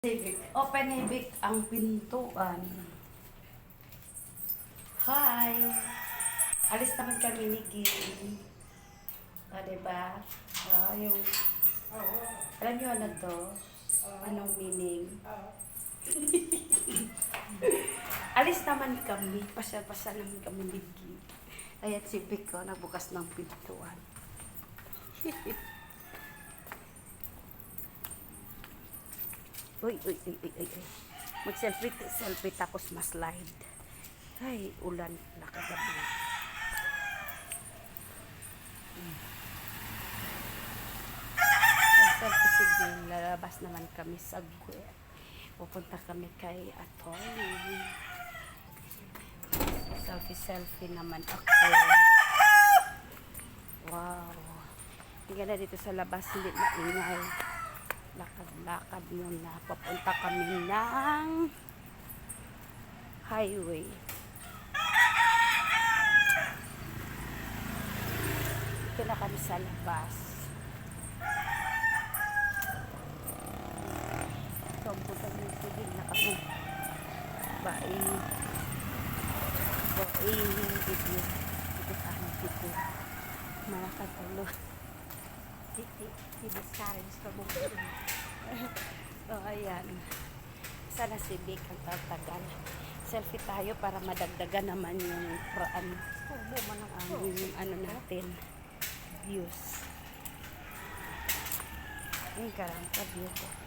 Open hibik ang pintuan. Hi! Alis naman kami ni Kim. Diba? Yung... Alam niyo ano to? Anong meaning? Alis naman kami. Pasyal-pasyal naman kami ni Kim. Ayan si Vic ko, nagbukas ng pintuan. Uy. Mag-selfie tapos ma-slide. Ay, ulan na kagabi. Selfie sige, lalabas naman kami sa guwet. Pupunta kami kay Atty. Selfie naman ako. Wow. Tingnan na dito sa labas, hindi maingay. Lakad-lakad muna. Papunta kami ng highway. Ito na kami sa labas. Ito ang punta ng tubig na kami. Baing video. Ito sa aking dito. Malakad ulo. Di-discourage ka mo. So, ayan. Sana si Vic ang tatagal. Selfie tayo para madagdagan naman yung yung ano natin. Views. Yung karangka view ko.